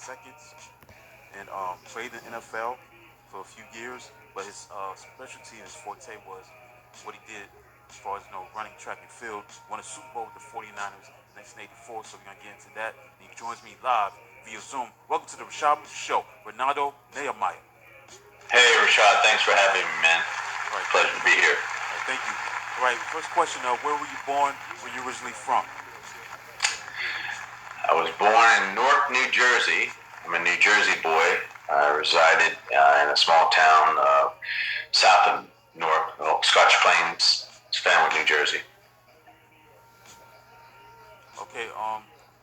seconds and played in the NFL for a few years. But his specialty and his forte was what he did as far as running track and field. Won a Super Bowl with the 49ers in 1984. So we're gonna get into that. And he joins me live via Zoom. Welcome to the Rashad Show, Renaldo, Nehemiah. Hey, Rashad, thanks for having me, man. All right, Pleasure to be here. all right, thank you. All right, first question: where were you born? Where you originally from? I was born in Newark, New Jersey. I'm a New Jersey boy. I resided in a small town south of Newark, Scotch Plains, Stanwood, New Jersey. Okay,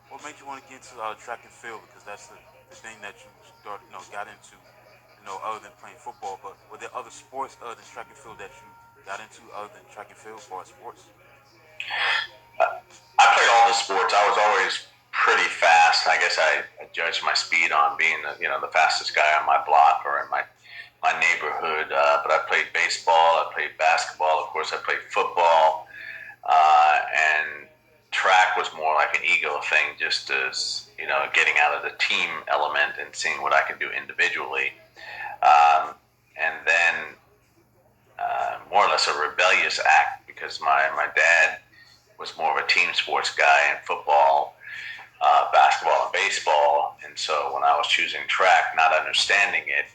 what made you want to get into track and field? Because that's the thing that you started, got into, other than playing football. But were there other sports other than track and field that you got into other than track and field for sports? I played all the sports. I was always pretty fast. I guess I judged my speed on being the fastest guy on my block or in my neighborhood. But I played baseball. I played basketball. Of course, I played football. And track was more like an ego thing, just as getting out of the team element and seeing what I can do individually. And then more or less a rebellious act because my dad was more of a team sports guy in football, basketball, and baseball. And so when I was choosing track, not understanding it,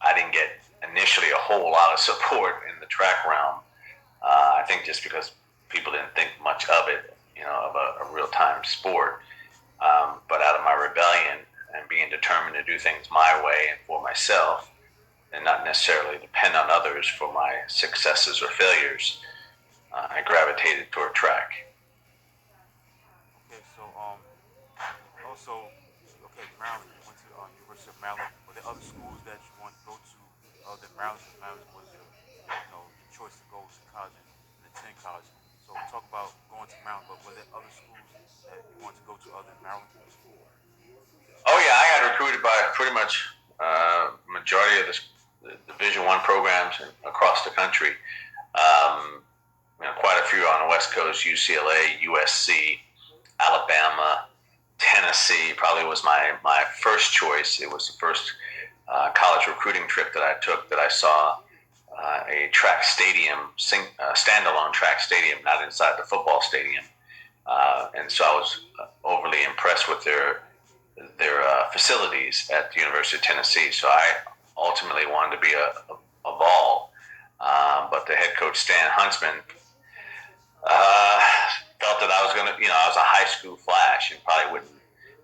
I didn't get initially a whole lot of support in the track realm. I think just because people didn't think much of it, of a real-time sport. But out of my rebellion and being determined to do things my way and for myself and not necessarily depend on others for my successes or failures, I gravitated toward track. Okay, so also, okay, Maryland. You went to University of Maryland. Were there other schools that you wanted to go to other than Maryland? Because Maryland was your choice to go to college and attend college. So talk about going to Maryland. But were there other schools that you wanted to go to other than Maryland? Oh yeah, I got recruited by pretty much majority of the Division One programs across the country. Quite a few on the West Coast: UCLA, USC, Alabama, Tennessee. Probably was my first choice. It was the first college recruiting trip that I took that I saw a track stadium, standalone track stadium, not inside the football stadium. And so I was overly impressed with their facilities at the University of Tennessee. So I ultimately wanted to be a ball. But the head coach, Stan Huntsman, felt that I was going to, I was a high school flash and probably wouldn't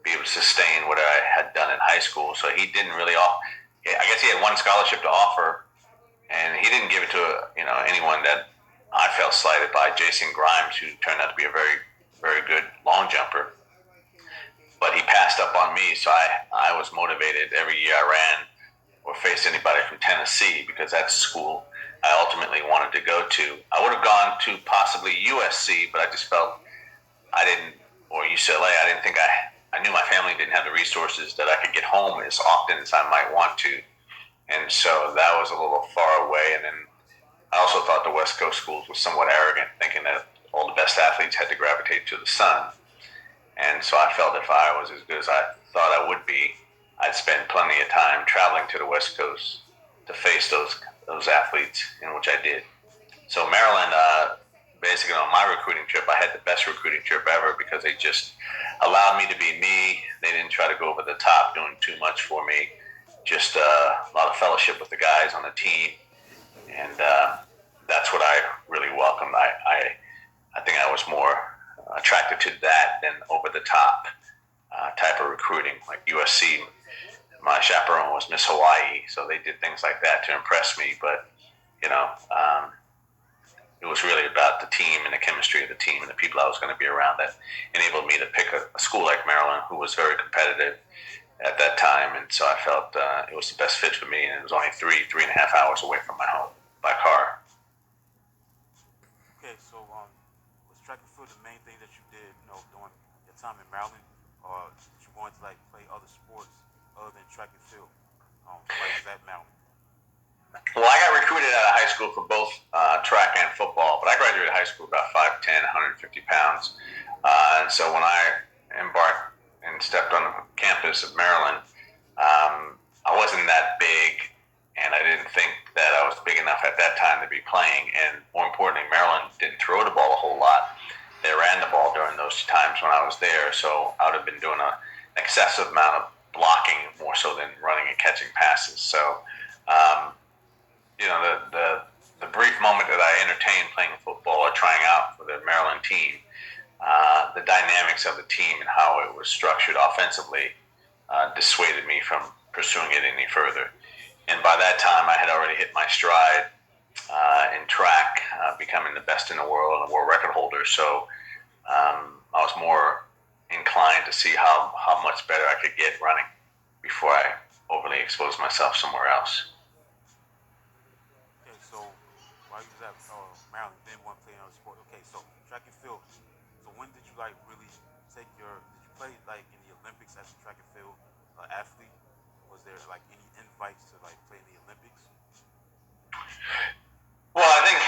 be able to sustain what I had done in high school. So he didn't really I guess he had one scholarship to offer, and he didn't give it to anyone that I felt slighted by. Jason Grimes, who turned out to be a very, very good long jumper. But he passed up on me, so I was motivated every year I ran or faced anybody from Tennessee because that's the school I ultimately wanted to go to. I would have gone to possibly USC, but I just felt or UCLA, I didn't think I knew my family didn't have the resources that I could get home as often as I might want to. And so that was a little far away. And then I also thought the West Coast schools were somewhat arrogant, thinking that all the best athletes had to gravitate to the sun. And so I felt if I was as good as I thought I would be, I'd spend plenty of time traveling to the West Coast to face those athletes, in which I did. So Maryland, basically on my recruiting trip, I had the best recruiting trip ever because they just allowed me to be me. They didn't try to go over the top, doing too much for me. Just a lot of fellowship with the guys on the team, and that's what I really welcomed. I think I was more attracted to that than over the top type of recruiting. Like USC, my chaperone was Miss Hawaii, so they did things like that to impress me. But it was really about the team and the chemistry of the team and the people I was going to be around that enabled me to pick a school like Maryland, who was very competitive at that time. And so I felt it was the best fit for me. And it was only 3.5 hours away from my home by car. Okay, so was track and field the main thing that you did, during your time in Maryland, or did you want to play other sports other than track and field? Like was that Maryland? Well, I got recruited out of high school for both track and football, but I graduated high school about 5'10", 150 pounds. And so when I embarked and stepped on the campus of Maryland, I wasn't that big, and I didn't think that I was big enough at that time to be playing. And more importantly, Maryland didn't throw the ball a whole lot. They ran the ball during those times when I was there, so I would have been doing an excessive amount of blocking more so than running and catching passes. So, um, the brief moment that I entertained playing football or trying out for the Maryland team, the dynamics of the team and how it was structured offensively dissuaded me from pursuing it any further. And by that time, I had already hit my stride in track, becoming the best in the world and a world record holder. So I was more inclined to see how much better I could get running before I overly exposed myself somewhere else. Okay, so while you was at Maryland, then one play another sport. Okay, so track and field. So when did you like really take your? Did you play like in the Olympics as a track and field athlete? Was there like any invites to like play in the Olympics? Well, I think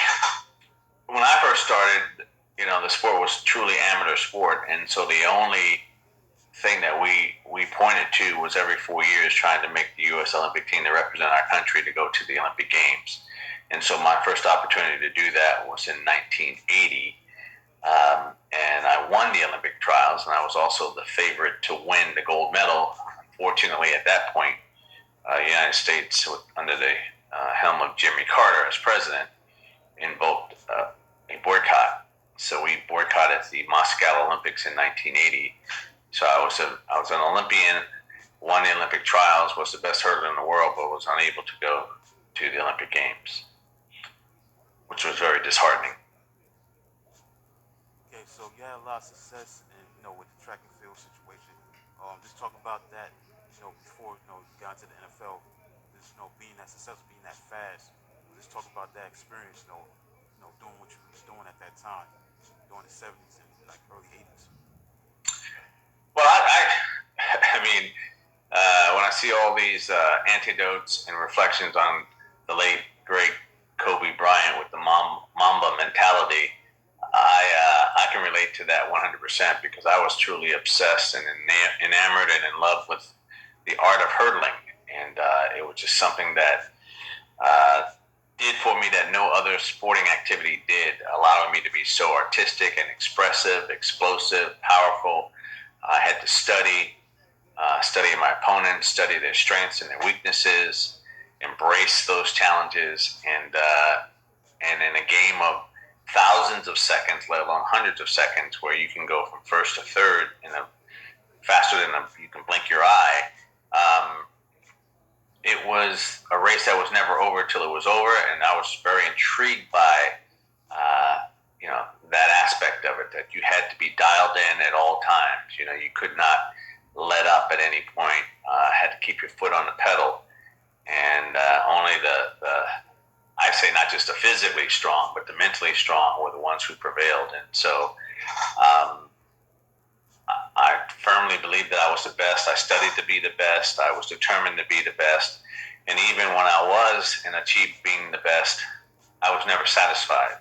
when I first started, the sport was truly amateur sport, and so the only thing that we pointed to was every 4 years trying to make the U.S. Olympic team to represent our country to go to the Olympic Games. And so my first opportunity to do that was in 1980, and I won the Olympic trials, and I was also the favorite to win the gold medal. Unfortunately, at that point, the United States, under the helm of Jimmy Carter as president, invoked a boycott. So we boycotted the Moscow Olympics in 1980. So I was an Olympian, won the Olympic trials, was the best hurdler in the world, but was unable to go to the Olympic Games, which was very disheartening. Okay, so you had a lot of success in with the track and field situation. Just talk about that. Before you got into the NFL, just being that successful, being that fast. Just talk about that experience. Doing what you was doing at that time, during the '70s and like early '80s. Well, I mean, when I see all these antidotes and reflections on the late great Kobe Bryant with the Mamba mentality, I can relate to that 100% because I was truly obsessed and enamored and in love with the art of hurdling, and it was just something that did for me that no other sporting activity did, allowing me to be so artistic and expressive, explosive, powerful. I had to study my opponents, study their strengths and their weaknesses, embrace those challenges, and in a game of thousands of seconds, let alone hundreds of seconds, where you can go from first to third faster than you can blink your eye. It was a race that was never over till it was over, and I was very intrigued by that aspect of it, that you had to be dialed in at all times. You could not let up at any point. Had to keep your foot on the pedal, and only the I say not just the physically strong, but the mentally strong were the ones who prevailed. And so I firmly believed that I was the best. I studied to be the best. I was determined to be the best. And even when I was and achieved being the best, I was never satisfied.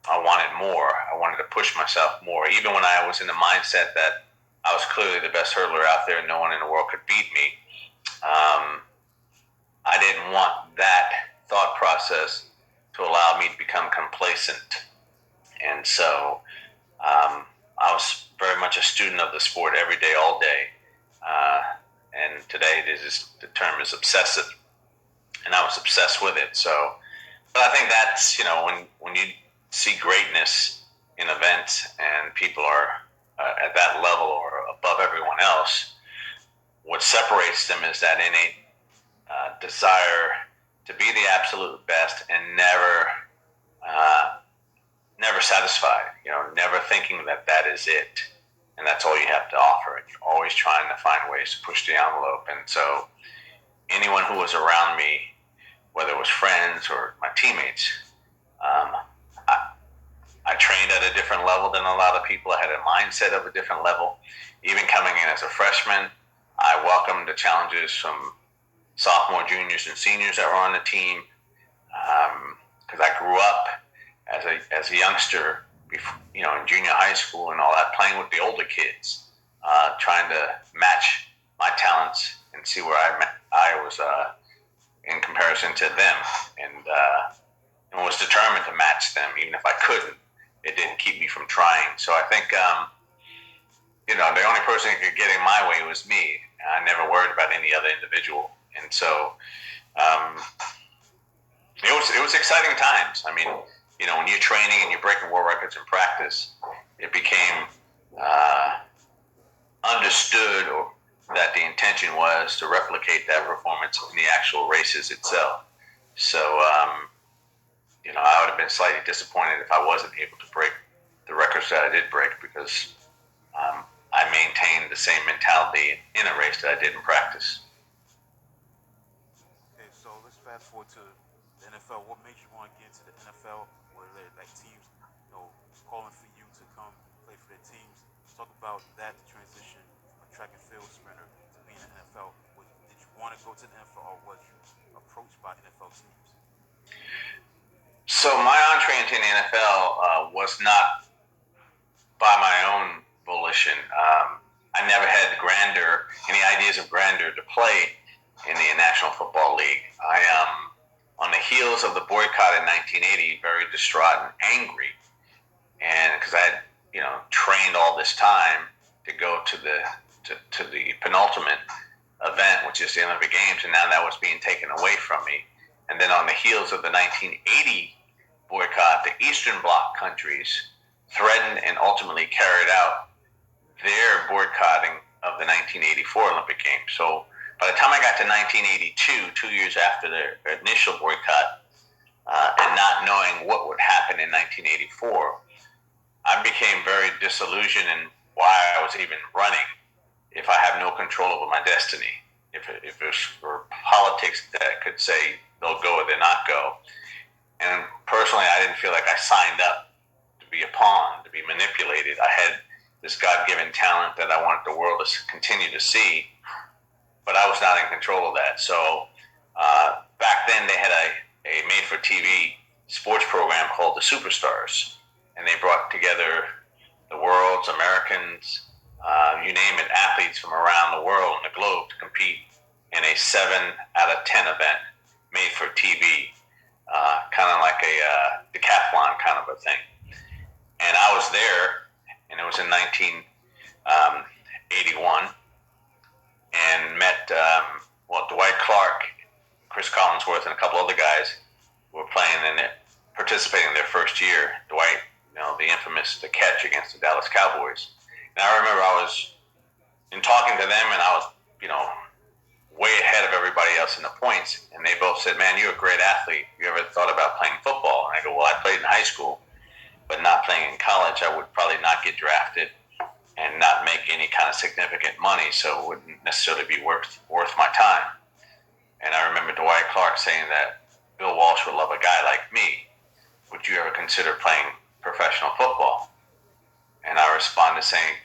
I wanted more. I wanted to push myself more. Even when I was in the mindset that I was clearly the best hurdler out there and no one in the world could beat me, I didn't want that thought process to allow me to become complacent. And so I was very much a student of the sport every day, all day. And today the term is obsessive. And I was obsessed with it. So, but I think that's, when you see greatness in events and people are at that level or above everyone else, what separates them is that innate desire to be the absolute best and never satisfied, never thinking that is it. And that's all you have to offer. And you're always trying to find ways to push the envelope. And so anyone who was around me, whether it was friends or my teammates, I trained at a different level than a lot of people. I had a mindset of a different level. Even coming in as a freshman, I welcomed the challenges from sophomore, juniors, and seniors that were on the team, because I grew up as a youngster, in junior high school and all that, playing with the older kids, trying to match my talents and see where I was in comparison to them, and was determined to match them. Even if I couldn't, it didn't keep me from trying. So I think the only person who could get in my way was me. I never worried about any other individual, and so it was exciting times. I mean, when you're training and you're breaking world records in practice, it became understood that the intention was to replicate that performance in the actual races itself. So, I would have been slightly disappointed if I wasn't able to break the records that I did break, because I maintained the same mentality in a race that I did in practice. Okay, so let's fast forward to the NFL. What made you want to get into the NFL? Were there like teams, calling for you to come play for their teams? Talk about that transition from a track and field sprinter to being in the NFL. Did you want to go to the NFL, or was you approached by NFL teams? So my entree into the NFL was not by my own volition. I never had any ideas of grandeur to play in the National Football League. I on the heels of the boycott in 1980, very distraught and angry, and because I had trained all this time to go to the penultimate event, which is the Olympic Games, and now that was being taken away from me. And then on the heels of the 1980 boycott, the Eastern Bloc countries threatened and ultimately carried out their boycotting of the 1984 Olympic Games. So by the time I got to 1982, 2 years after the initial boycott, and not knowing what would happen in 1984, I became very disillusioned in why I was even running if I have no control over my destiny. If it was for politics that could say they'll go or they'll not go. And personally, I didn't feel like I signed up to be a pawn, to be manipulated. I had this God-given talent that I wanted the world to continue to see, but I was not in control of that. So back then they had a made-for-TV sports program called The Superstars, and they brought together the world's Americans, you name it, athletes from around the world and the globe to compete in a 7 out of 10 event made for TV, kind of like a decathlon kind of a thing. And I was there, and it was in 1981, and met Dwight Clark, Chris Collinsworth, and a couple other guys who were playing in it, participating in their first year. Dwight, the infamous catch against the Dallas Cowboys. And I remember I was in talking to them, and I was, way ahead of everybody else in the points. And they both said, "Man, you're a great athlete. You ever thought about playing football?" And I go, "Well, I played in high school, but not playing in college. I would probably not get drafted and not make any kind of significant money, so it wouldn't necessarily be worth my time." And I remember Dwight Clark saying that Bill Walsh would love a guy like me. Would you ever consider playing professional football? And I responded saying,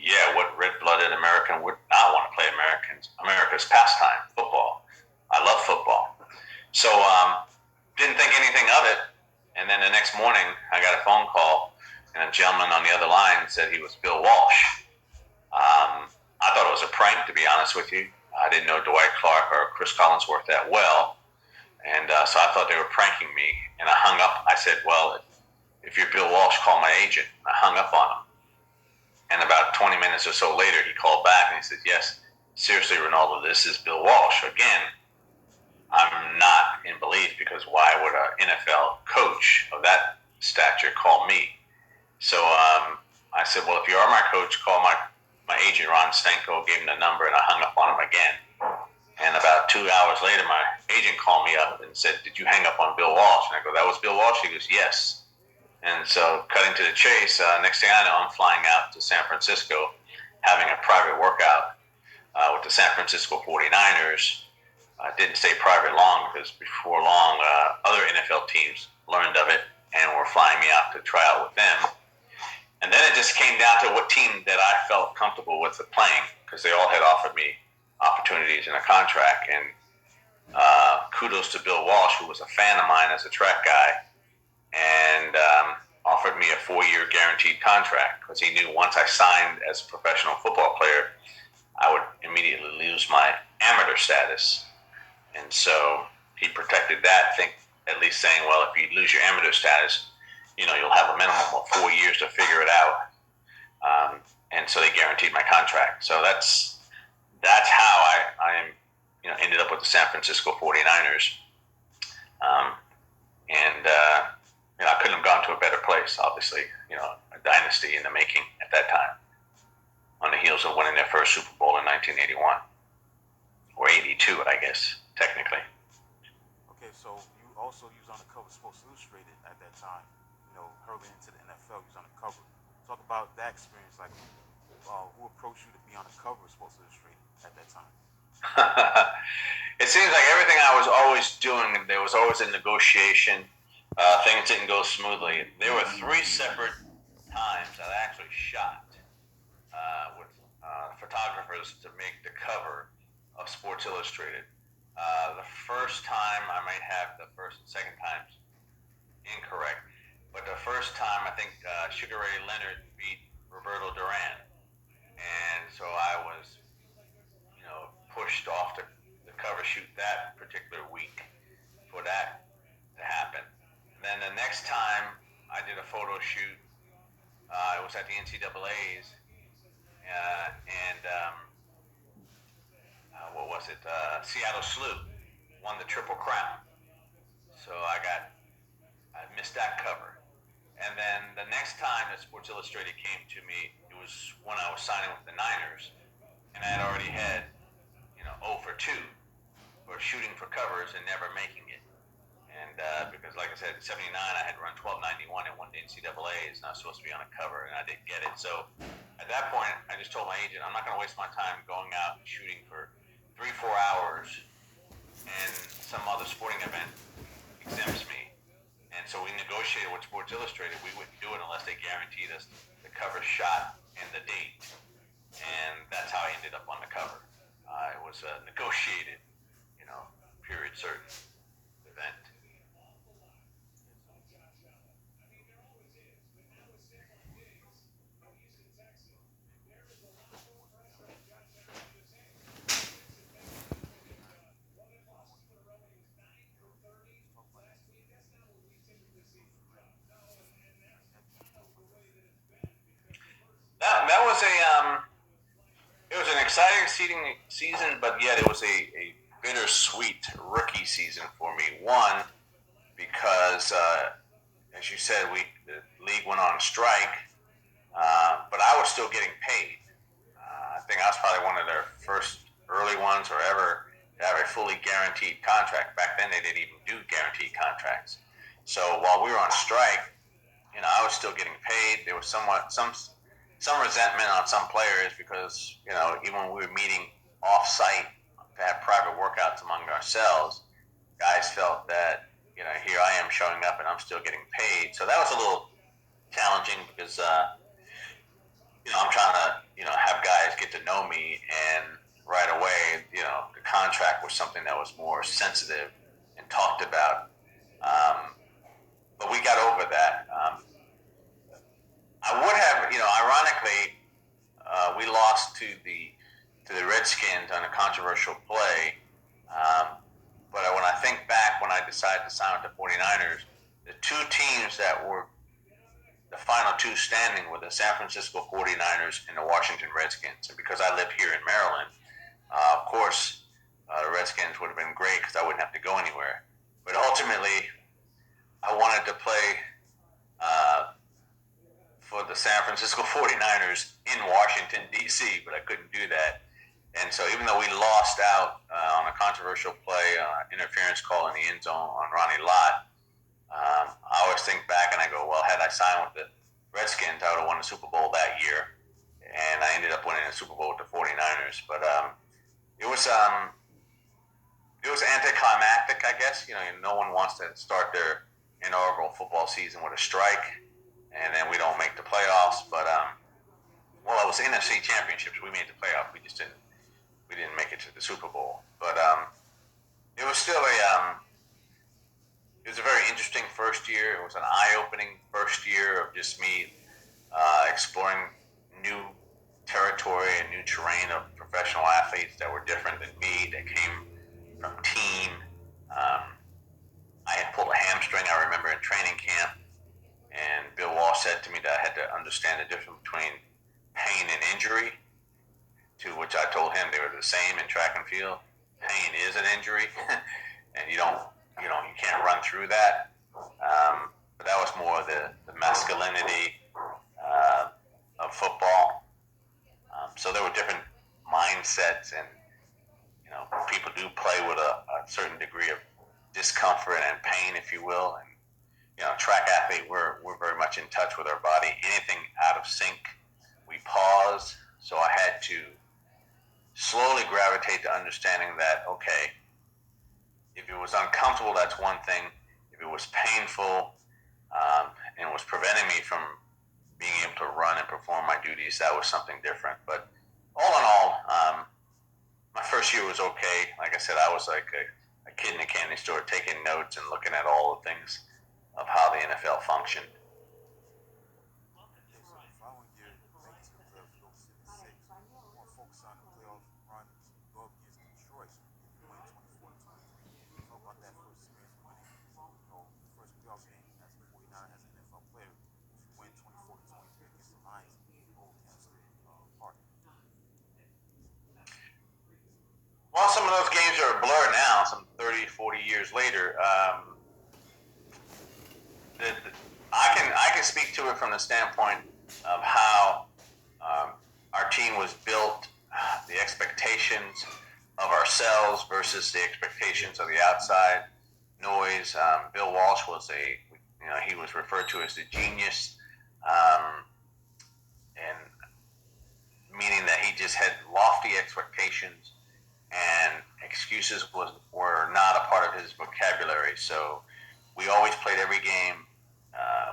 yeah, what red-blooded American would not want to play America's pastime, football? I love football. So didn't think anything of it. And then the next morning, I got a phone call, and a gentleman on the other line said he was Bill Walsh. I thought it was a prank, to be honest with you. I didn't know Dwight Clark or Chris Collinsworth that well. And so I thought they were pranking me. And I hung up. I said, "Well, if you're Bill Walsh, call my agent." I hung up on him. And about 20 minutes or so later, he called back and he said, "Yes, seriously, Renaldo, this is Bill Walsh." Again, I'm not in belief, because why would an NFL coach of that stature call me? So I said, "Well, if you are my coach, call my agent, Ron Stenko." Gave him the number, and I hung up on him again. And about 2 hours later, my agent called me up and said, "Did you hang up on Bill Walsh?" And I go, "That was Bill Walsh?" He goes, "Yes." And so cutting to the chase, next thing I know, I'm flying out to San Francisco, having a private workout with the San Francisco 49ers. Didn't stay private long, because before long, other NFL teams learned of it and were flying me out to try out with them. And then it just came down to what team that I felt comfortable with playing, because they all had offered me opportunities in a contract. And kudos to Bill Walsh, who was a fan of mine as a track guy, and offered me a 4-year guaranteed contract, because he knew once I signed as a professional football player, I would immediately lose my amateur status. And so he protected that, at least saying, well, if you lose your amateur status, you'll have a minimum of 4 years to figure it out. And so they guaranteed my contract. So that's how I ended up with the San Francisco 49ers. And I couldn't have gone to a better place, obviously. A dynasty in the making at that time, on the heels of winning their first Super Bowl in 1981. Or 82, I guess, technically. Okay, so you also was on the cover of Sports Illustrated at that time. Hurling into the NFL, you was on the cover. Talk about that experience, like who approached you to be on the cover of Sports Illustrated at that time? It seems like everything I was always doing, there was always a negotiation. Things didn't go smoothly. There were 3 separate times that I actually shot with photographers to make the cover of Sports Illustrated. The first time, I might have the first and second times incorrect, but the first time I think Sugar Ray Leonard beat Roberto Duran, and so I was, pushed off the cover shoot that particular week for that to happen. And then the next time I did a photo shoot, it was at the NCAA's, and what was it? Seattle Slew won the Triple Crown, so I missed that cover. And then the next time that Sports Illustrated came to me, it was when I was signing with the Niners, and I had already had 0 for 2 for shooting for covers and never making it. And because, like I said, in '79 I had run 12:91 and won the NCAA's, and I was supposed to be on a cover, and I didn't get it. So at that point, I just told my agent, I'm not going to waste my time going out and shooting for 3-4 hours, and some other sporting event exempts me. And so we negotiated with Sports Illustrated. We wouldn't do it unless they guaranteed us the cover shot and the date. And that's how I ended up on the cover. It was a negotiated, period certain event. That was it was an exciting season, but yet it was a bittersweet rookie season for me. One, because as you said, the league went on strike, but I was still getting paid. I think I was probably one of their first early ones or ever to have a fully guaranteed contract. Back then, they didn't even do guaranteed contracts. So while we were on strike, I was still getting paid. There was some resentment on some players because even when we were meeting off site to have private workouts among ourselves, guys felt that here I am showing up and I'm still getting paid. So that was a little challenging because I'm trying to have guys get to know me, and right away the contract was something that was more sensitive and talked about. But we got over that. I would have, ironically, we lost to the Redskins on a controversial play. But when I think back, when I decided to sign with the 49ers, the 2 teams that were the final 2 standing were the San Francisco 49ers and the Washington Redskins. And because I live here in Maryland, of course, the Redskins would have been great because I wouldn't have to go anywhere. But ultimately, I wanted to play for the San Francisco 49ers in Washington, D.C., but I couldn't do that. And so even though we lost out on a controversial play, interference call in the end zone on Ronnie Lott, I always think back and I go, well, had I signed with the Redskins, I would have won the Super Bowl that year. And I ended up winning the Super Bowl with the 49ers. But it was anticlimactic, I guess. No one wants to start their inaugural football season with a strike, and then we don't make the playoffs. But well, it was NFC championships. We made the playoff. We didn't make it to the Super Bowl. But it was still it was a very interesting first year. It was an eye-opening first year of just me exploring new territory and new terrain of professional athletes that were different than me, that came from team. Um, I had pulled a hamstring, I remember, in training camp, and Bill Walsh said to me that I had to understand the difference between pain and injury, to which I told him they were the same in track and field. Pain is an injury, and you can't run through that. But that was more the masculinity of football. So there were different mindsets, and people do play with a certain degree of discomfort and pain, if you will. And track athlete, we're very much in touch with our body. Anything out of sync, we pause. So I had to slowly gravitate to understanding that, okay, if it was uncomfortable, that's one thing. If it was painful and was preventing me from being able to run and perform my duties, that was something different. But all in all, my first year was okay. Like I said, I was like a kid in a candy store taking notes and looking at all the things of how the NFL functioned. Okay, so the following year, you make it to the playoffs, you go 7-6. You want to focus on the playoff run. You go up against Detroit. You win 24-23. Talk about that first experience winning, your first playoff game as a 49 as an NFL player. You win 24-23 against the Lions in Old Hempstead Park. Well, some of those games are a blur now, some 30, 40 years later. The, I can speak to it from the standpoint of how our team was built, the expectations of ourselves versus the expectations of the outside noise. Bill Walsh was he was referred to as the genius, and meaning that he just had lofty expectations, and excuses were not a part of his vocabulary. So we always played every game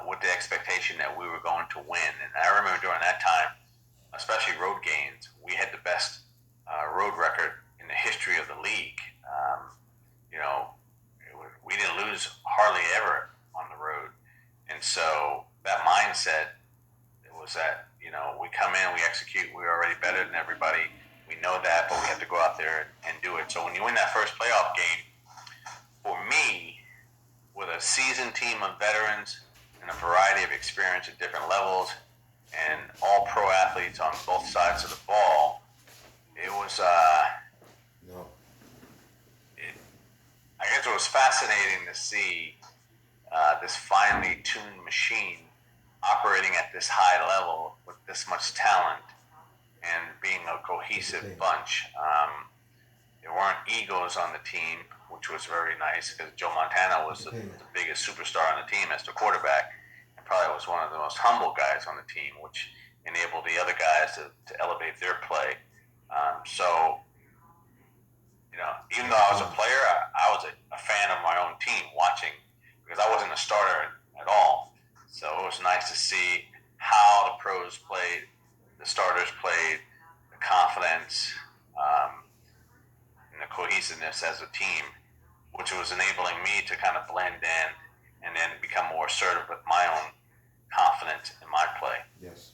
with the expectation that we were going to win. And I remember during that time, especially road games, we had the best road record in the history of the league. You know, we didn't lose hardly ever on the road. And so that mindset, it was that, we come in, we execute, we're already better than everybody. We know that, but we have to go out there and do it. So when you win that first playoff game, for me, with a seasoned team of veterans and a variety of experience at different levels, and all pro athletes on both sides of the ball, it was, No. I guess it was fascinating to see this finely tuned machine operating at this high level with this much talent and being a cohesive bunch. There weren't egos on the team, which was very nice because Joe Montana was the biggest superstar on the team as the quarterback, and probably was one of the most humble guys on the team, which enabled the other guys to elevate their play. So, even though I was a player, I was a fan of my own team watching, because I wasn't a starter at all. So it was nice to see how the pros played, the starters played, the confidence, and the cohesiveness as a team, which was enabling me to kind of blend in and then become more assertive with my own confidence in my play. Yes.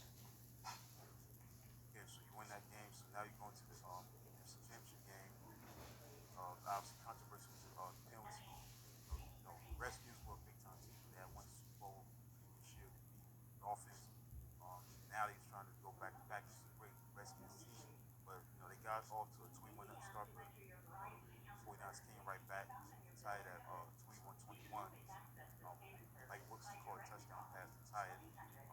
Okay, so you win that game. So now you're going to the NFC Championship game. Obviously, controversy was the penalty. Redskins were a big time team. They had won the Super Bowl previous year. They beat the Dolphins. Now they're trying to go back to back. This is a great Redskins team, but they got off to a 21-0 start. But the 49ers came right back, tied at 21-21. Mike Brooks caught a touchdown pass to tie it.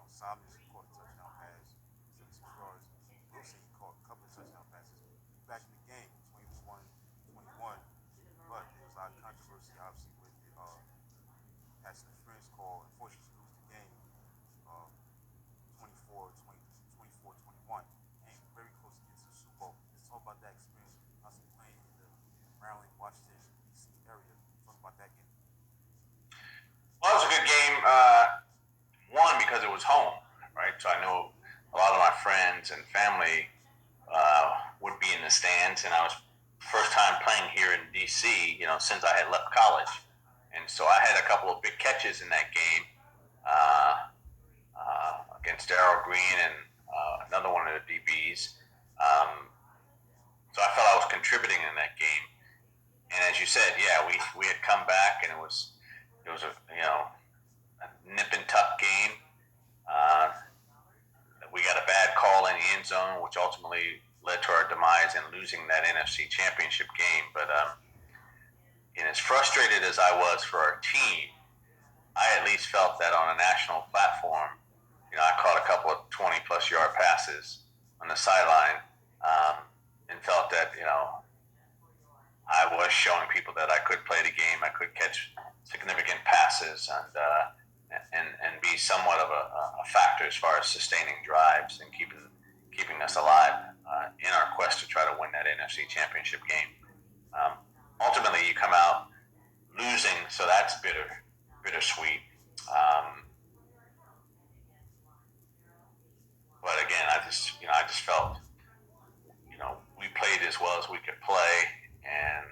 Solomon caught a touchdown pass, 76 yards. Wilson caught a couple of touchdown passes. Back in the game, 21-21. But there was a lot of controversy, obviously, with the pass interference call. Unfortunately, to lose the game, 24-21. And very close to getting to the Super Bowl. Let's talk about that experience. Obviously, playing in the Maryland, Washington, D.C. area. Talk about that game. Well, it was a good game. One, because it was home, right? So I know a lot of my friends and family would be in the stands, and I was first time playing here in D.C. Since I had left college, and so I had a couple of big catches in that game against Darryl Green and another one of the DBs. contributing in that game. And as you said, yeah, we had come back, and it was a a nip and tuck game. Uh, we got a bad call in the end zone, which ultimately led to our demise and losing that NFC Championship game. But and as frustrated as I was for our team, I at least felt that on a national platform, I caught a couple of 20-plus yard passes on the sideline, and felt that I was showing people that I could play the game. I could catch significant passes and be somewhat of a factor as far as sustaining drives and keeping us alive in our quest to try to win that NFC Championship game. Ultimately, you come out losing, so that's bittersweet. But again, I just felt we played as well as we could play, and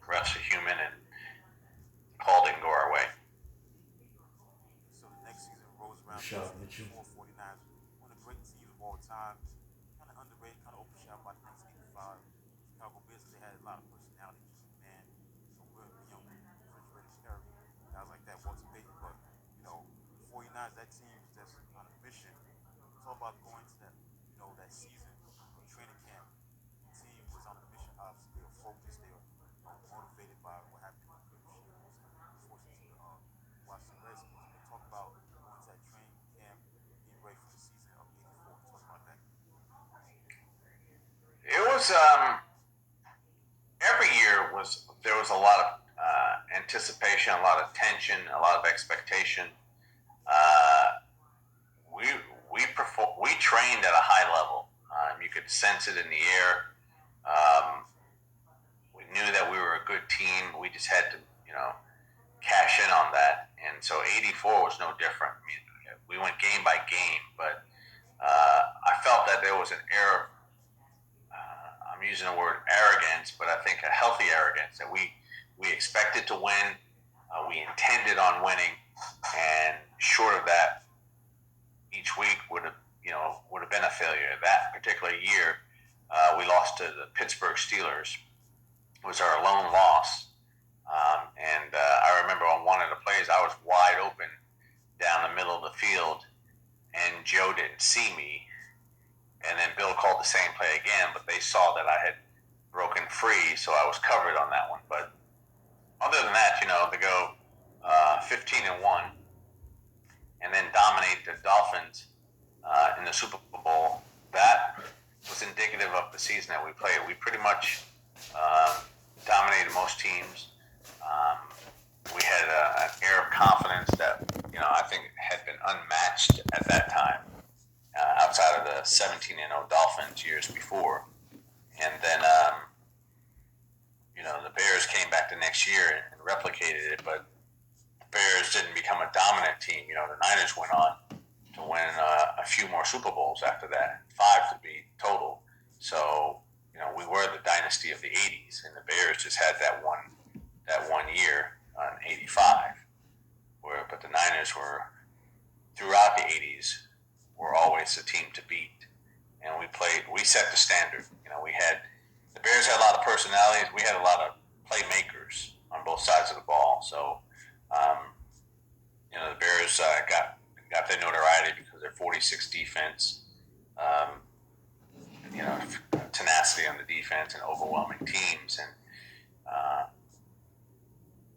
refs are human, and the call didn't go our way. So the next season rolls around, Rashad Mitchell. 1984, 49ers, one of the great teams of all time. Kind of underrated, kind of overshadowed by the 1985 Chicago Bears. They had a lot of personality, just man, real young refrigerated character, guys like that, Walter Payton. But the 49ers, that team was just on a mission. It's all about going to that season of training camp. The team was on a mission. Obviously, they were focused. They were motivated by what happened in the Shield. Was unfortunate to the Washington Redskins. But talk about going to that training camp, being ready for the season of '84. Talk about that. It was every year there was a lot of anticipation, a lot of tension, a lot of expectation. Uh, we we trained at a high level. You could sense it in the air. We knew that we were a good team. We just had to cash in on that. And so '84 was no different. I mean, we went game by game, but I felt that there was an air of I'm using the word arrogance, but I think a healthy arrogance that we expected to win, we intended on winning, and short of that, each week would have been a failure. That particular year, we lost to the Pittsburgh Steelers. It was our lone loss, and I remember on one of the plays, I was wide open down the middle of the field, and Joe didn't see me. And then Bill called the same play again, but they saw that I had broken free, so I was covered on that one. But other than that, to go 15-1 and then dominate the Dolphins in the Super Bowl, that was indicative of the season that we played. We pretty much dominated most teams. We had an air of confidence that I think had been unmatched at that time. Outside of the 17-0 Dolphins years before. And then, the Bears came back the next year and replicated it, but the Bears didn't become a dominant team. The Niners went on to win a few more Super Bowls after that, 5 to be total. So, we were the dynasty of the 80s, and the Bears just had that one year in '85. But the Niners were, throughout the '80s, were always the team to beat, and we set the standard. The Bears had a lot of personalities. We had a lot of playmakers on both sides of the ball. So, the Bears got their notoriety because of their 46 defense, tenacity on the defense and overwhelming teams, and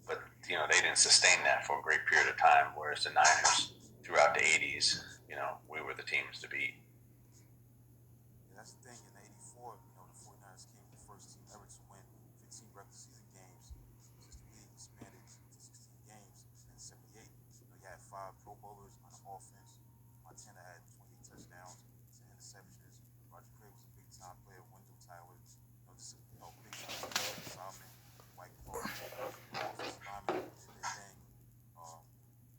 but they didn't sustain that for a great period of time. Whereas the Niners, throughout the '80s, we were the teams to beat. Yeah, that's the thing. In '84, the 49ers came the first team ever to win 15 regular season games since the league expanded to 16 games. And in '78, you had 5 Pro Bowlers on the offense. Montana had 28 touchdowns, 10 interceptions. Roger Craig was a big time player. Wendell Tyler, just big time players. Solomon, White Claw, offensive linemen did their thing.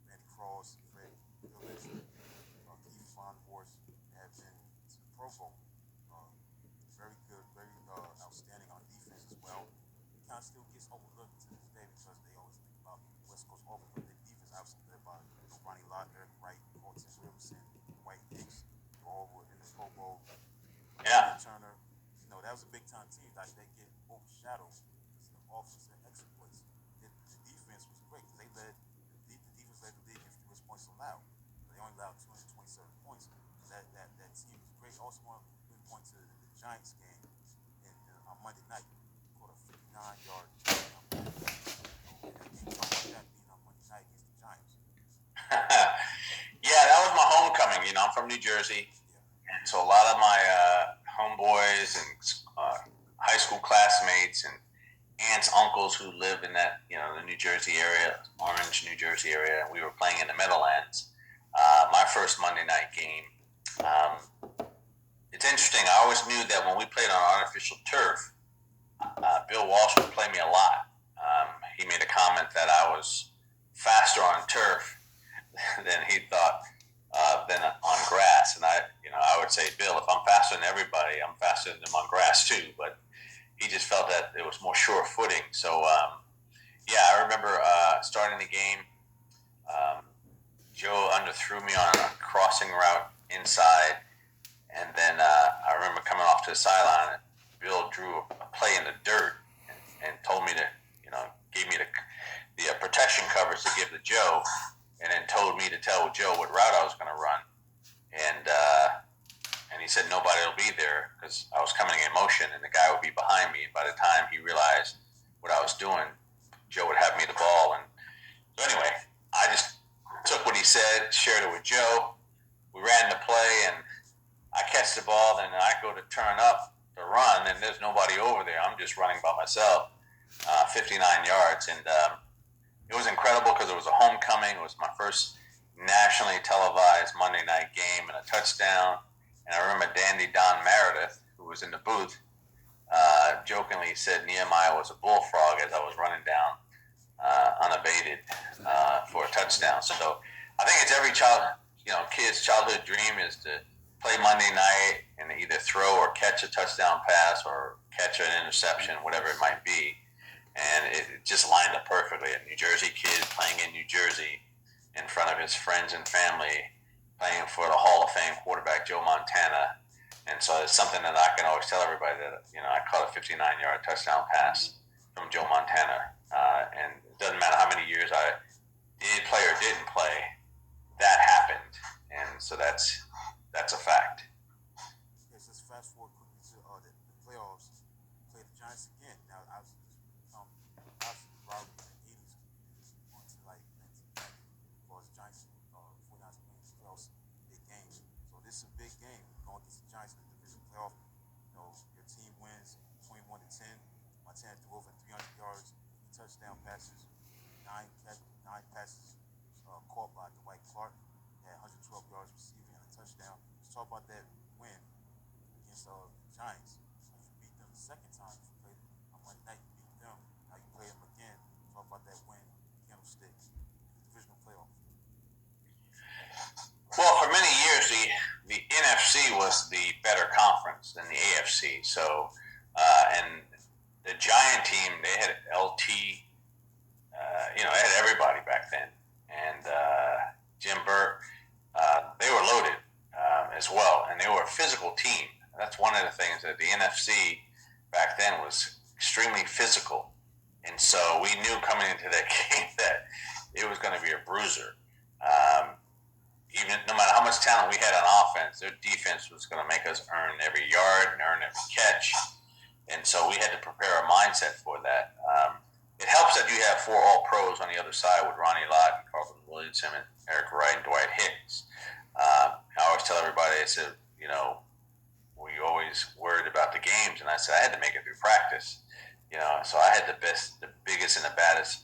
Randy Cross, Fred Phillips, Keith Von Horst have been to the Pro Bowl. Very good, very outstanding on defense as well. It kind of still gets overlooked to this day because they always think about West Coast offense, but their defense obviously led by Ronnie Lott, Eric Wright, Cortez Riverson, Dwight Hicks, all were in the Pro Bowl. Yeah. Turner, that was a big time team. Like they get overshadowed because the offense and exploits. The defense was great because the defense led the league in fewest points allowed. They only allowed 227 points. That team was great. Also, want to point to the Giants game on Monday night. Caught a 59-yard touchdown pass. Can you talk about that being on Monday night against the Giants? Yeah, that was my homecoming. I'm from New Jersey, Yeah. and so a lot of my homeboys and high school classmates and aunts, uncles who live in that, the New Jersey area, Orange, New Jersey area, and we were playing in the Meadowlands. My first Monday night game. It's interesting. I always knew that when we played on artificial turf, Bill Walsh would play me a lot. He made a comment that I was faster on turf than he thought than on grass, and I would say, Bill, if I'm faster than everybody, I'm faster than them on grass too. But he just felt that it was more sure footing. So yeah, I remember starting the game. Joe underthrew me on a crossing route inside, and then I remember coming off to the sideline. And Bill drew a play in the dirt and told me to, gave me the protection covers to give to Joe, and then told me to tell Joe what route I was going to run. And he said nobody will be there because I was coming in motion and the guy would be behind me. And by the time he realized what I was doing, Joe would have me the ball. And so anyway, I just took what he said, shared it with Joe. We ran the play, and I catch the ball, and I go to turn up to run, and there's nobody over there. I'm just running by myself, 59 yards. And it was incredible because it was a homecoming. It was my first nationally televised Monday night game and a touchdown. And I remember Dandy Don Meredith, who was in the booth, jokingly said Nehemiah was a bullfrog as I was running down unabated for a touchdown. So I think it's every kid's childhood dream is to play Monday night and either throw or catch a touchdown pass or catch an interception, whatever it might be. And it just lined up perfectly. A New Jersey kid playing in New Jersey in front of his friends and family, playing for the Hall of Fame quarterback Joe Montana. And so it's something that I can always tell everybody that, I caught a 59-yard touchdown pass from Joe Montana. And it doesn't matter how many years I did play or didn't play, that happened. And so that's a fact. Yes, let's fast forward quickly to the playoffs. Play the Giants again. Now, obviously, the rivalry in the 80s on to like 1990. As far as the Giants, 49ers playing the playoffs, big game. So this is a big game. Going against the Giants in the division playoff. Your team wins 21 to 10. Montana threw over 300 yards, 3 touchdown passes, 9 passes caught by Dwight Clark. He had 112 yards receiving and a touchdown. Let's talk about that win against the Giants. You beat them the second time you played on Monday night. You beat them. Now you play them again. Talk about that win, Candlestick, in the divisional playoff. Well, for many years, the NFC was the better conference than the AFC. So, and the Giant team, they had LT, they had everybody back then. And Jim Burke, they were loaded as well. And they were a physical team. That's one of the things that the NFC back then was extremely physical. And so we knew coming into that game that it was going to be a bruiser. Even no matter how much talent we had on offense, their defense was going to make us earn every yard and earn every catch. And so we had to prepare our mindset for that. It helps that you have 4 All-Pros on the other side with Ronnie Lott and Carlton Williamson and Eric Wright and Dwight Hicks. I always tell everybody, I said, we always worried about the games, and I said I had to make it through practice. So I had the biggest, and the baddest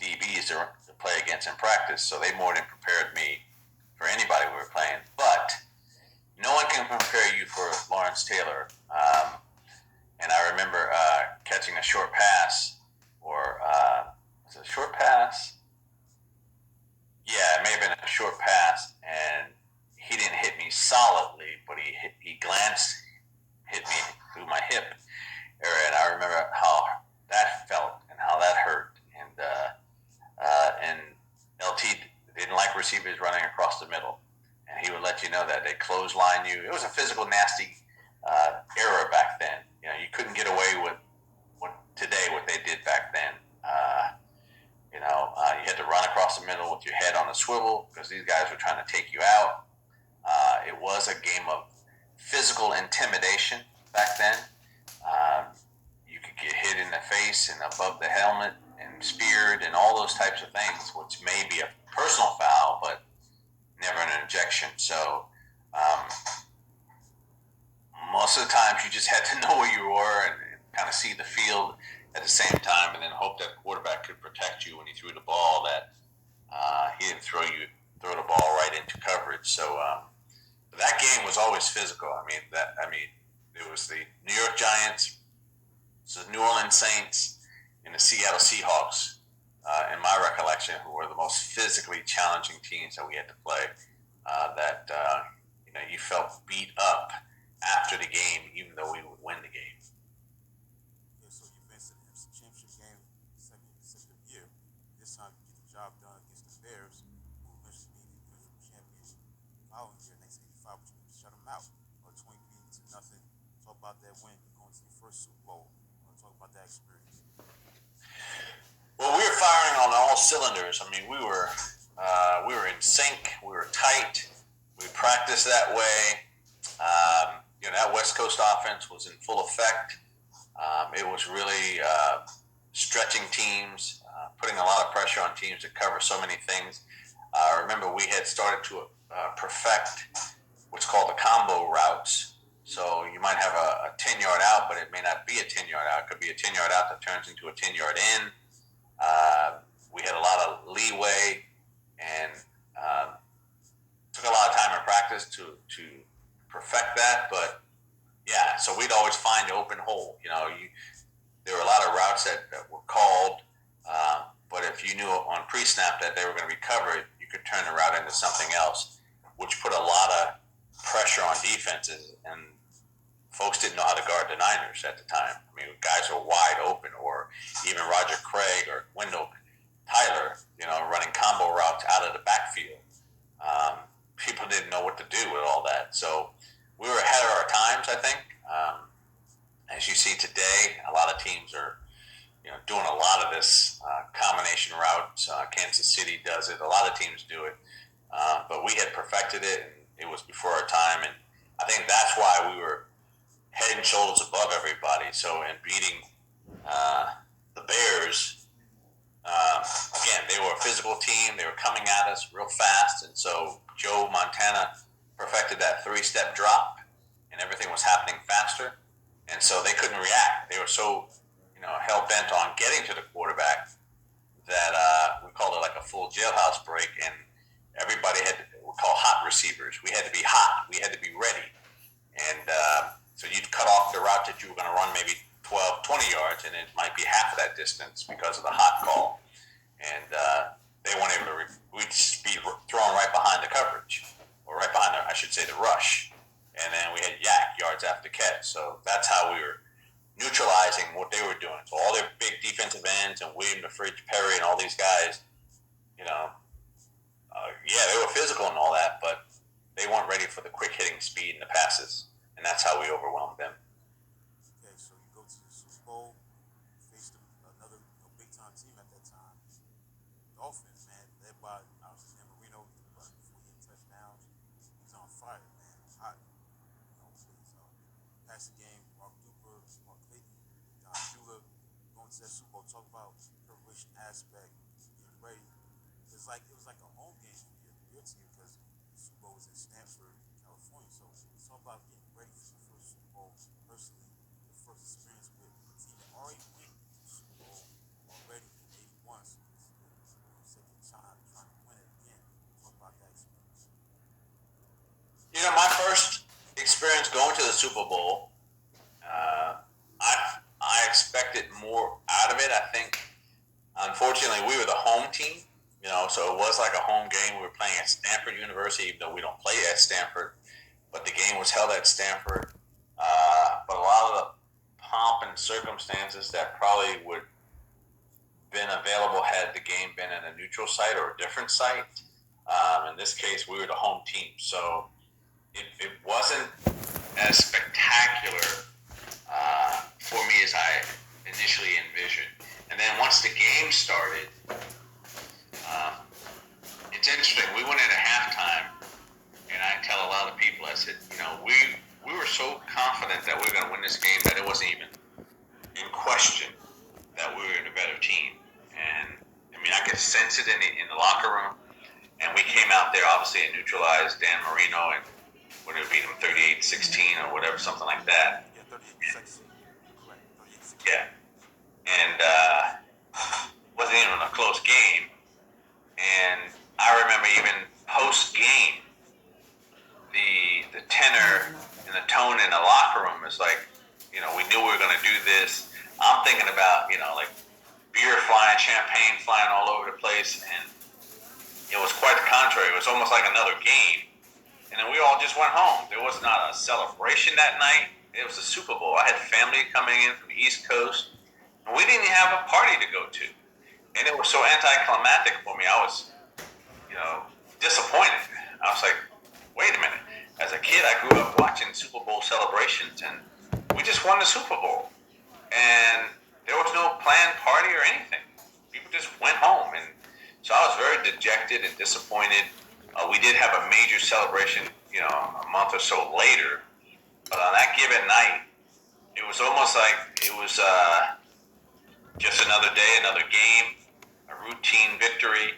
DBs to play against in practice. So they more than prepared me for anybody we were playing. But no one can prepare you for Lawrence Taylor. And I remember catching a short pass, or was it a short pass? Yeah, it may have been a short pass, and he didn't hit me solidly, but he glanced, hit me through my hip area, and I remember how that felt and how that hurt. And LT didn't like receivers running across the middle, and he would let you know that they clothesline you. It was a physical, nasty era back then. to take you out. It was a game of physical intimidation back then. Um, you could get hit in the face and above the helmet and speared and all those types of things, which may be a personal foul, but never an ejection. So most of the times you just had to know where you were and kind of see the field at the same time, and then hope that quarterback could protect you when he threw the ball, that he didn't throw the ball right into coverage. So that game was always physical. It was the New York Giants, the New Orleans Saints, and the Seattle Seahawks, in my recollection, who were the most physically challenging teams that we had to play. You felt beat up after the game, even though we would win the game. Okay, so you missed the NFC Championship game second consecutive year. This time you get the job done against the Bears, who eventually be the divisional champions following year, 1985, but you shut them out. 20 beating to nothing. Talk about that win, going to your first Super Bowl. Talk about that experience. Well, we were firing on all cylinders. I mean, we were in sync. We were tight. We practiced that way. That West Coast offense was in full effect. It was really stretching teams, putting a lot of pressure on teams to cover so many things. Remember, we had started to perfect what's called the combo routes. So you might have a 10-yard out, but it may not be a 10-yard out. It could be a 10-yard out that turns into a 10-yard in. We had a lot of leeway and took a lot of time in practice to perfect that. But yeah, so we'd always find the open hole. There were a lot of routes that were called, but if you knew on pre-snap that they were going to be covered, you could turn the route into something else, which put a lot of pressure on defenses, and folks didn't know how to guard the Niners at the time. I mean, guys were wide open, or even Roger Craig or Wendell Tyler, running combo routes out of the backfield. People didn't know what to do with all that. So we were ahead of our times, I think. As you see today, a lot of teams are doing a lot of this combination routes. Kansas City does it. A lot of teams do it. But we had perfected it, and it was before our time. And I think that's why we were head and shoulders above everybody. So in beating the Bears, again, they were a physical team. They were coming at us real fast. And so Joe Montana perfected that 3-step drop, and everything was happening faster. And so they couldn't react. They were so hell-bent on getting to the quarterback that we called it like a full jailhouse break, and everybody we call hot receivers. We had to be hot. We had to be ready. And so you'd cut off the route that you were going to run maybe 12, 20 yards, and it might be half of that distance because of the hot call. And they weren't able to we'd just be thrown right behind the coverage, or right behind the rush. And then we had yak, yards after catch. So that's how we were neutralizing what they were doing. So all their big defensive ends and William the Fridge Perry and all these guys, they were physical and all that, but they weren't ready for the quick hitting speed and the passes. And that's how we overwhelmed them. Okay, so you go to the Super Bowl, faced another big time team at that time. Dolphins, man, led by obviously Dan Marino, 48 touchdowns. He's on fire, man. Hot. Passing game, Mark Duper, Mark Clayton, Don Shula, going to that Super Bowl. Talk about the preparation aspect, getting ready. It was like a home game for your team, because the Super Bowl was in Stanford, California. So let's talk about getting ready for the first Super Bowl. Personally, the first experience with a team that already went to the Super Bowl already in '81. So it's second time trying to win it again. Talk about that experience. My first experience going to the Super Bowl, I expected more out of it. I think, unfortunately, we were the home team, so it was like a home game. We were playing at Stanford University, even though we don't play at Stanford, but the game was held at Stanford. But a lot of the pomp and circumstances that probably would have been available had the game been in a neutral site or a different site. In this case, we were the home team, so it wasn't as spectacular for me as I initially envisioned. And then once the game started, it's interesting. We went into halftime, so confident that we were going to win this game that it wasn't even in question that we were the better team. And I mean, I could sense it in the locker room. And we came out there obviously and neutralized Dan Marino and would have beat him 38-16 or whatever, something like that. Yeah, 38-6. Correct. 38-6. Yeah. And wasn't even a close game. And I remember even post game, the tenor and the tone in the locker room is like, you know, we knew we were going to do this. I'm thinking about, you know, like beer flying, champagne flying all over the place, and it was quite the contrary. It was almost like another game. And then we all just went home. There was not a celebration that night. It was the Super Bowl. I had family coming in from the East Coast, and we didn't even have a party to go to. And it was so anticlimactic for me. I was, you know, disappointed. I was like, wait a minute. As a kid, I grew up watching Super Bowl celebrations, and we just won the Super Bowl. And there was no planned party or anything. People just went home. And so I was very dejected and disappointed. We did have a major celebration, you know, a month or so later. But on that given night, it was almost like it was just another day, another game, a routine victory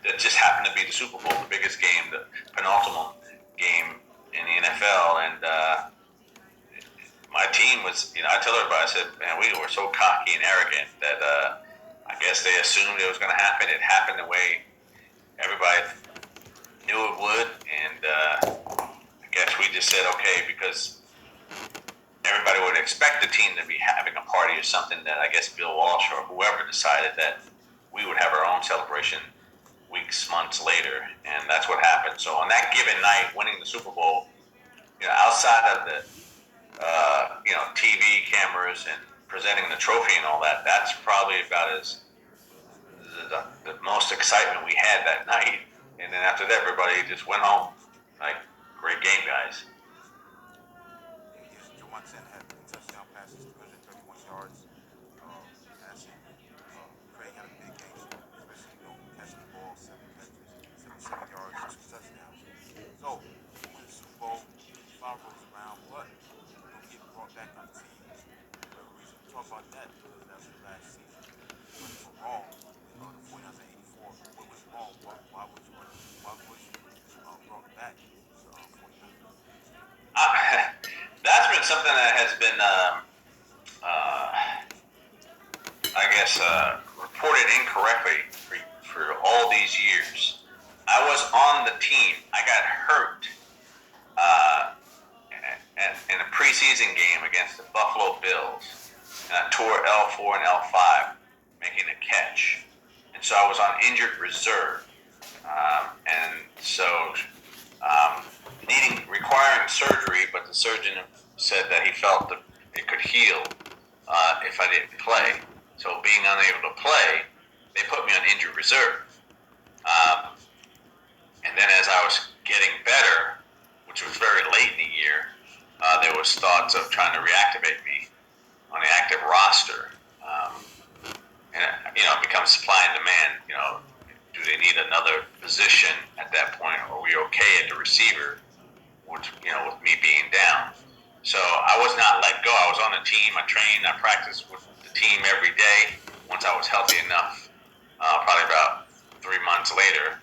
that just happened to be the Super Bowl, the biggest game, the penultimate game in the NFL. And my team was, you know, I tell everybody, I said, man, we were so cocky and arrogant that I guess they assumed it was going to happen. It happened the way everybody knew it would. And I guess we just said, okay, because everybody would expect the team to be having a party or something, that I guess Bill Walsh or whoever decided that we would have our own celebration weeks, months later, and that's what happened. So on that given night, winning the Super Bowl, you know, outside of the you know, TV cameras and presenting the trophy and all that, that's probably about as the most excitement we had that night. And then after that, everybody just went home. Like, great game, guys. Yes, Joe Montana had 3 touchdown passes, 231 yards passing. Craig had a big game, especially, you know, catching the ball, 7 catches, 77 yards, 2 touchdowns. So, we win the Super Bowl, 5 rolls around, but we don't get brought back on the team. For whatever reason, we talk about that because that was the last season. Went so wrong. The 49ers in 84. What went wrong? Why was you brought back to 49ers? That's been something that has been, I guess, reported incorrectly for all these years. I was on the team. I got hurt in a preseason game against the Buffalo Bills, and I tore L4 and L5 making a catch. And so I was on injured reserve. And so requiring surgery, but the surgeon said that he felt that it could heal if I didn't play. So being unable to play, they put me on injured reserve. And then as I was getting better, which was very late in the year, there was thoughts of trying to reactivate me on the active roster. And, you know, it becomes supply and demand. You know, do they need another position at that point? Or are we okay at the receiver, which, you know, with me being down? So I was not let go. I was on the team. I trained. I practiced with the team every day once I was healthy enough, probably about 3 months later.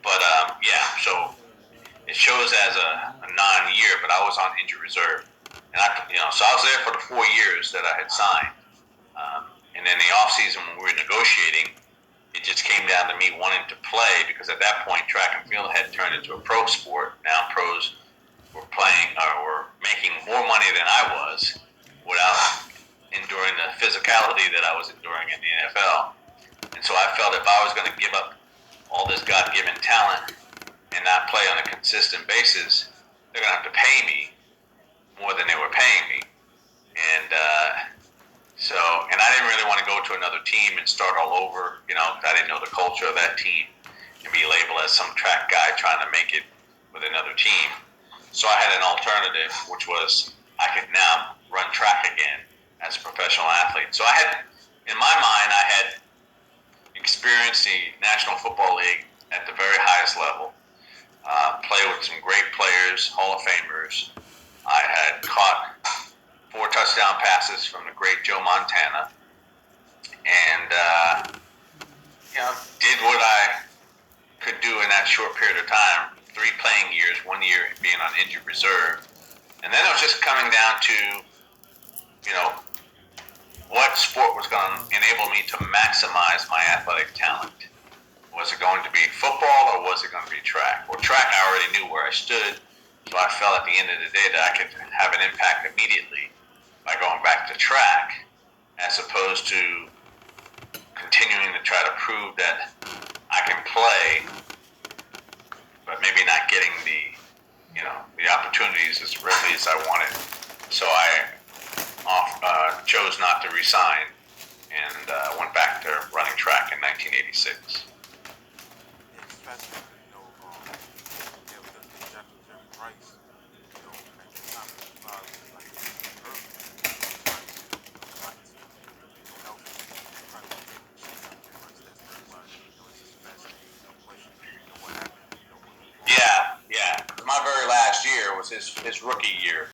But, yeah, so it shows as a non-year, but I was on injured reserve. And, so I was there for the 4 years that I had signed. And then the offseason when we were negotiating, it just came down to me wanting to play because at that point track and field had turned into a pro sport. Now pros were playing or were making more money than I was without enduring the physicality that I was enduring in the NFL. And so I felt if I was going to give up all this God-given talent and not play on a consistent basis, they're going to have to pay me more than they were paying me. And and I didn't really want to go to another team and start all over. You know, I didn't know the culture of that team and be labeled as some track guy trying to make it with another team. So I had an alternative, which was I could now run track again as a professional athlete. So I had, in my mind, I had experienced the National Football League at the very highest level, play with some great players, Hall of Famers, I had caught 4 touchdown passes from the great Joe Montana, and did what I could do in that short period of time. 3 playing years, 1 year being on injured reserve, and then it was just coming down to what sport was going to enable me to maximize my athletic talent. Was it going to be football or was it going to be track? Well, track, I already knew where I stood, so I felt at the end of the day that I could have an impact immediately by going back to track, as opposed to continuing to try to prove that I can play, but maybe not getting the opportunities as readily as I wanted. So I chose not to resign and went back to running track in 1986. Yeah, it's fascinating because yeah, because Jerry Rice, at that time in the 2000s, like early, Jerry Rice, trying to, help probably make a change out of Jerry Rice. That's why, it's just a fascinating, question. What happened, what went wrong? Yeah. My very last year was his rookie year.